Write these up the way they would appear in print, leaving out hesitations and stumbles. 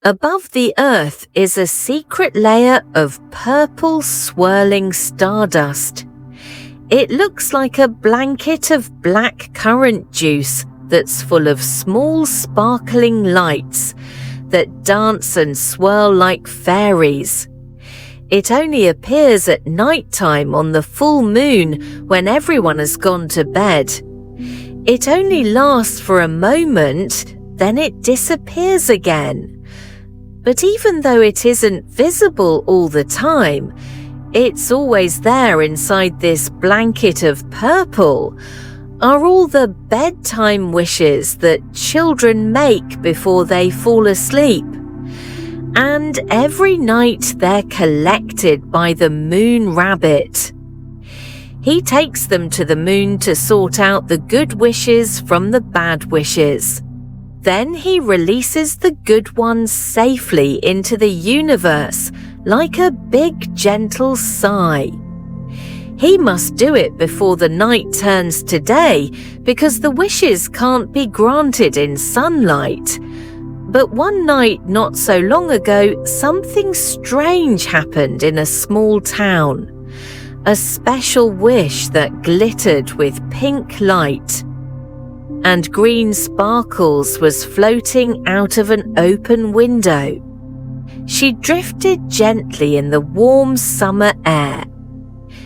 Above the earth is a secret layer of purple swirling stardust. It looks like a blanket of black currant juice that's full of small sparkling lights that dance and swirl like fairies. It only appears at night time on the full moon when everyone has gone to bed. It only lasts for a moment, then it disappears again. But even though it isn't visible all the time, it's always there inside this blanket of purple are all the bedtime wishes that children make before they fall asleep. And every night they're collected by the moon rabbit. He takes them to the moon to sort out the good wishes from the bad wishes. Then he releases the good ones safely into the universe like a big gentle sigh. He must do it before the night turns to day because the wishes can't be granted in sunlight. But one night not so long ago, something strange happened in a small town. A special wish that glittered with pink light. And green sparkles was floating out of an open window. She drifted gently in the warm summer air.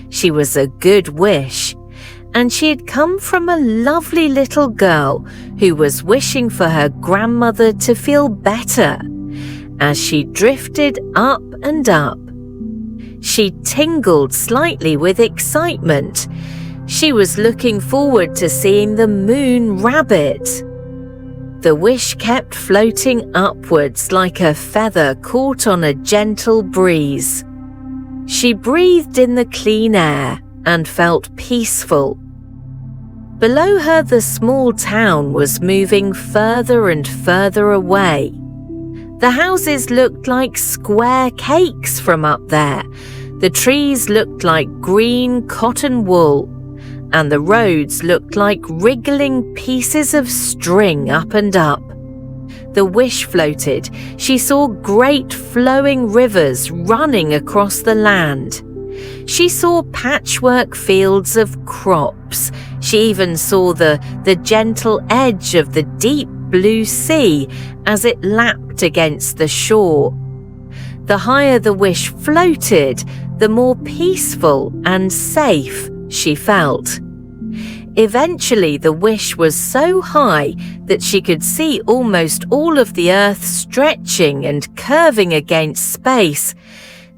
She was a good wish, and she had come from a lovely little girl who was wishing for her grandmother to feel better. As she drifted up and up, she tingled slightly with excitement. She was looking forward to seeing the moon rabbit. The wish kept floating upwards like a feather caught on a gentle breeze. She breathed in the clean air and felt peaceful. Below her, the small town was moving further and further away. The houses looked like square cakes from up there. The trees looked like green cotton wool, and the roads looked like wriggling pieces of string up and up. The wish floated. She saw great flowing rivers running across the land. She saw patchwork fields of crops. She even saw the gentle edge of the deep blue sea as it lapped against the shore. The higher the wish floated, the more peaceful and safe she felt. Eventually, the wish was so high that she could see almost all of the earth stretching and curving against space.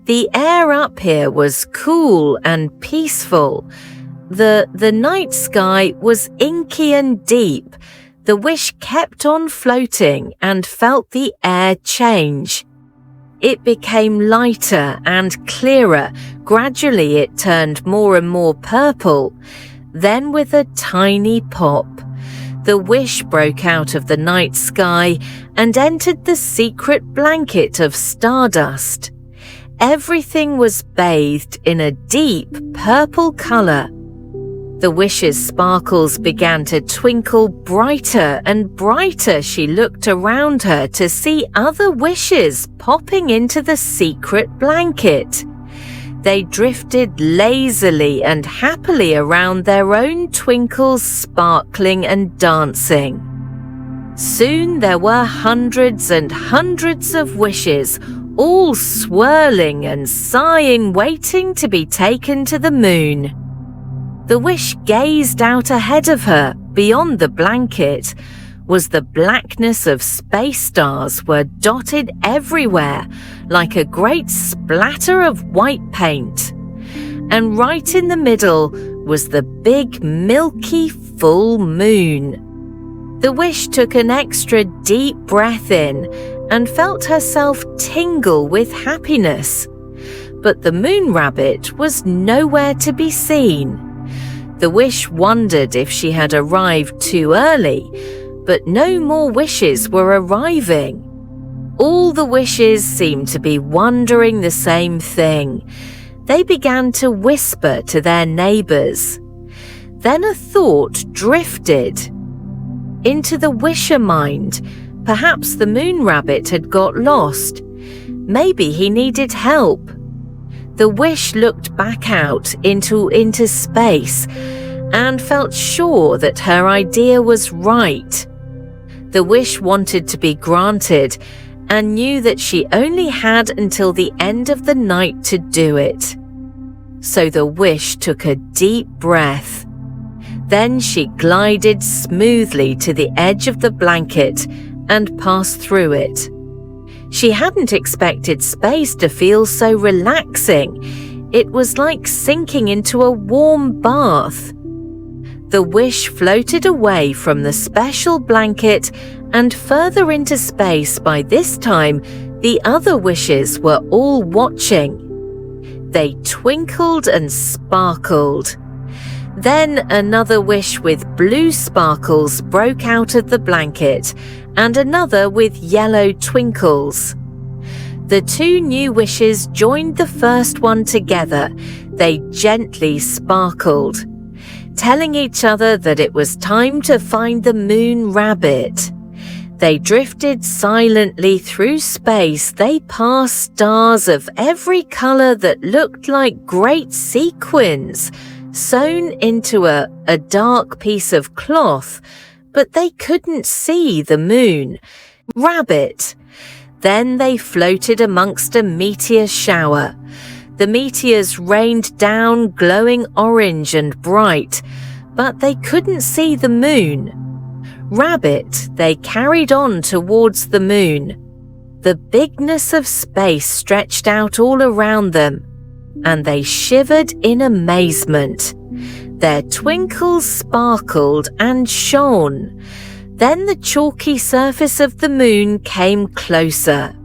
The air up here was cool and peaceful. The night sky was inky and deep. The wish kept on floating and felt the air change. It became lighter and clearer. Gradually, it turned more and more purple. Then, with a tiny pop, the wish broke out of the night sky and entered the secret blanket of stardust. Everything was bathed in a deep purple color. The wish's sparkles began to twinkle brighter and brighter. She looked around her to see other wishes popping into the secret blanket. They drifted lazily and happily around their own twinkles, sparkling and dancing. Soon there were hundreds and hundreds of wishes, all swirling and sighing, waiting to be taken to the moon. The wish gazed out ahead of her. Beyond the blanket was the blackness of space. Stars were dotted everywhere like a great splatter of white paint. And right in the middle was the big milky full moon. The wish took an extra deep breath in and felt herself tingle with happiness. But the moon rabbit was nowhere to be seen. The wish wondered if she had arrived too early, but no more wishes were arriving. All the wishes seemed to be wondering the same thing. They began to whisper to their neighbors. Then a thought drifted into the wisher mind. Perhaps the moon rabbit had got lost. Maybe he needed help. The wish looked back out into space and felt sure that her idea was right. The wish wanted to be granted and knew that she only had until the end of the night to do it. So the wish took a deep breath. Then she glided smoothly to the edge of the blanket and passed through it. She hadn't expected space to feel so relaxing. It was like sinking into a warm bath. The wish floated away from the special blanket and further into space. By this time, the other wishes were all watching. They twinkled and sparkled. Then another wish with blue sparkles broke out of the blanket, and another with yellow twinkles. The two new wishes joined the first one together. They gently sparkled, telling each other that it was time to find the moon rabbit. They drifted silently through space. They passed stars of every color that looked like great sequins sewn into a dark piece of cloth, but they couldn't see the moon rabbit. Then they floated amongst a meteor shower. The meteors rained down, glowing orange and bright, but they couldn't see the moon rabbit. They carried on towards the moon. The bigness of space stretched out all around them, and they shivered in amazement. Their twinkles sparkled and shone. Then the chalky surface of the moon came closer.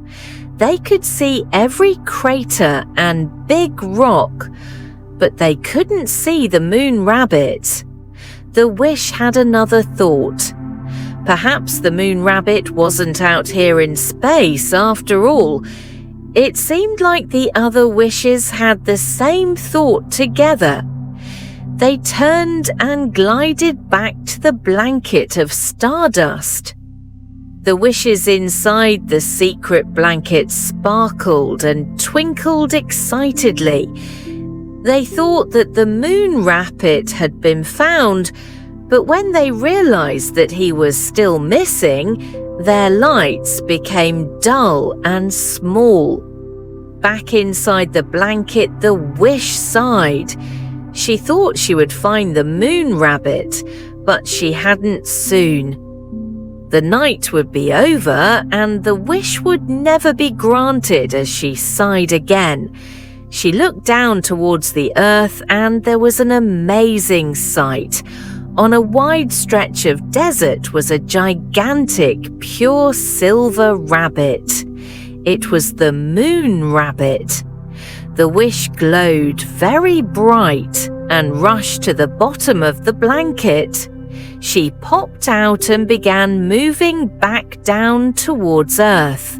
They could see every crater and big rock, but they couldn't see the moon rabbit. The wish had another thought. Perhaps the moon rabbit wasn't out here in space after all. It seemed like the other wishes had the same thought together. They turned and glided back to the blanket of stardust. The wishes inside the secret blanket sparkled and twinkled excitedly. They thought that the moon rabbit had been found, but when they realized that he was still missing, their lights became dull and small. Back inside the blanket, the wish sighed. She thought she would find the moon rabbit, but she hadn't soon. The night would be over and the wish would never be granted. As she sighed again, she looked down towards the earth and there was an amazing sight. On a wide stretch of desert was a gigantic, pure silver rabbit. It was the moon rabbit. The wish glowed very bright and rushed to the bottom of the blanket. She popped out and began moving back down towards Earth.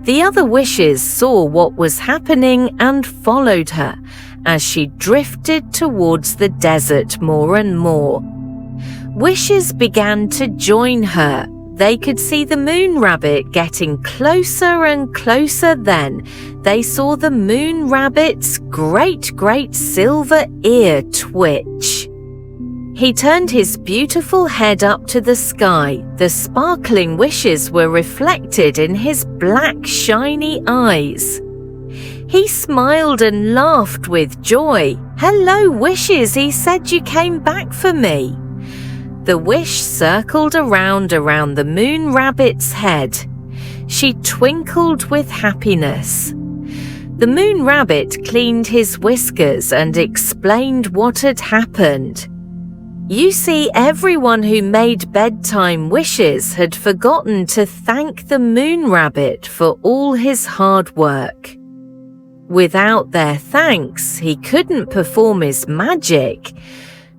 The other wishes saw what was happening and followed her as she drifted towards the desert more and more. Wishes began to join her. They could see the moon rabbit getting closer and closer. Then they saw the moon rabbit's great silver ear twitch. He turned his beautiful head up to the sky. The sparkling wishes were reflected in his black, shiny eyes. He smiled and laughed with joy. "Hello, wishes," he said, "you came back for me." The wish circled around the moon rabbit's head. She twinkled with happiness. The moon rabbit cleaned his whiskers and explained what had happened. You see, everyone who made bedtime wishes had forgotten to thank the moon rabbit for all his hard work. Without their thanks, he couldn't perform his magic.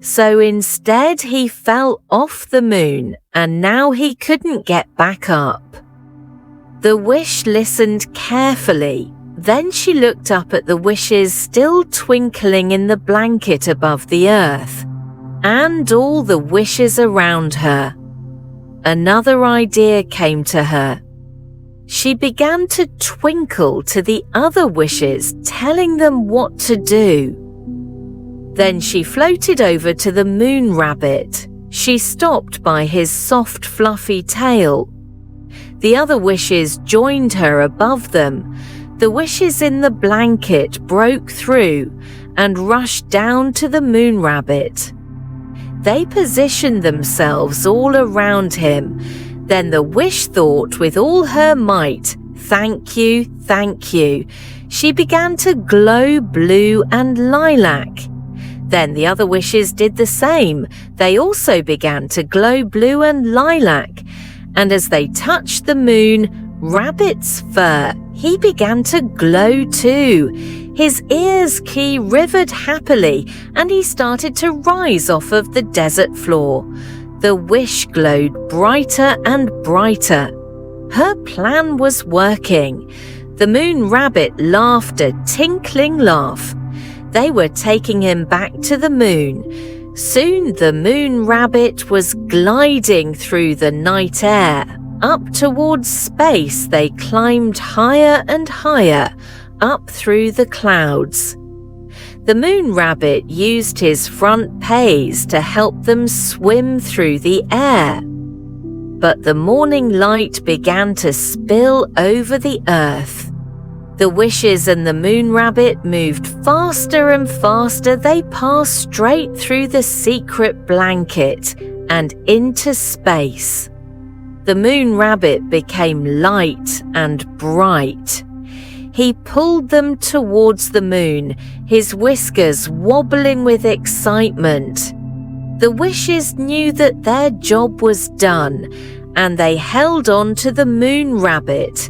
So instead he fell off the moon and now he couldn't get back up. The wish listened carefully. Then she looked up at the wishes still twinkling in the blanket above the earth, and all the wishes around her. another idea came to her. She began to twinkle to the other wishes, telling them what to do. Then she floated over to the moon rabbit. She stopped by his soft, fluffy tail. The other wishes joined her above them. The wishes in the blanket broke through and rushed down to the moon rabbit. They positioned themselves all around him. Then the wish thought with all her might, "Thank you, thank you." She began to glow blue and lilac. Then the other wishes did the same. They also began to glow blue and lilac. And as they touched the moon rabbit's fur, he began to glow too. His ears quivered happily, and he started to rise off of the desert floor. The wish glowed brighter and brighter. Her plan was working. The moon rabbit laughed a tinkling laugh. They were taking him back to the moon. Soon the moon rabbit was gliding through the night air. Up towards space they climbed higher and higher, up through the clouds. The moon rabbit used his front paws to help them swim through the air. But the morning light began to spill over the earth. The wishes and the moon rabbit moved faster and faster. They passed straight through the secret blanket and into space. The moon rabbit became light and bright. He pulled them towards the moon, his whiskers wobbling with excitement. The wishes knew that their job was done, and they held on to the moon rabbit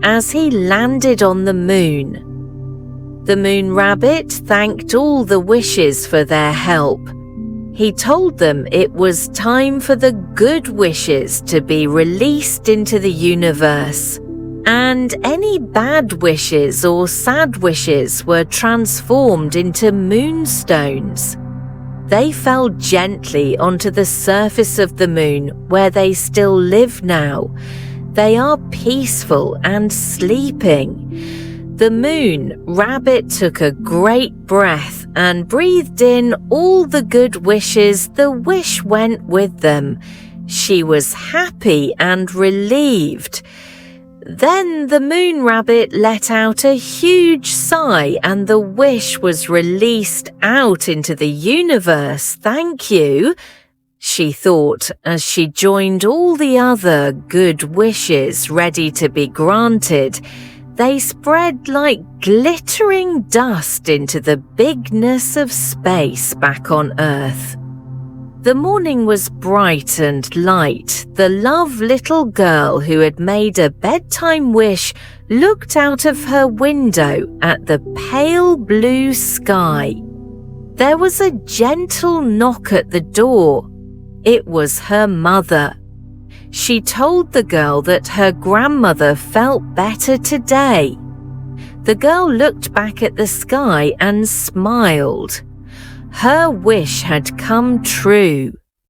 as he landed on the moon. The moon rabbit thanked all the wishes for their help. He told them it was time for the good wishes to be released into the universe, and any bad wishes or sad wishes were transformed into moonstones. They fell gently onto the surface of the moon, where they still live now. They are peaceful and sleeping. The moon rabbit took a great breath and breathed in all the good wishes. The wish went with them. She was happy and relieved. Then the moon rabbit let out a huge sigh, and the wish was released out into the universe. "Thank you," she thought as she joined all the other good wishes ready to be granted. They spread like glittering dust into the bigness of space back on Earth. The morning was bright and light. The love little girl who had made a bedtime wish looked out of her window at the pale blue sky. There was a gentle knock at the door. It was her mother. She told the girl that her grandmother felt better today. The girl looked back at the sky and smiled. Her wish had come true.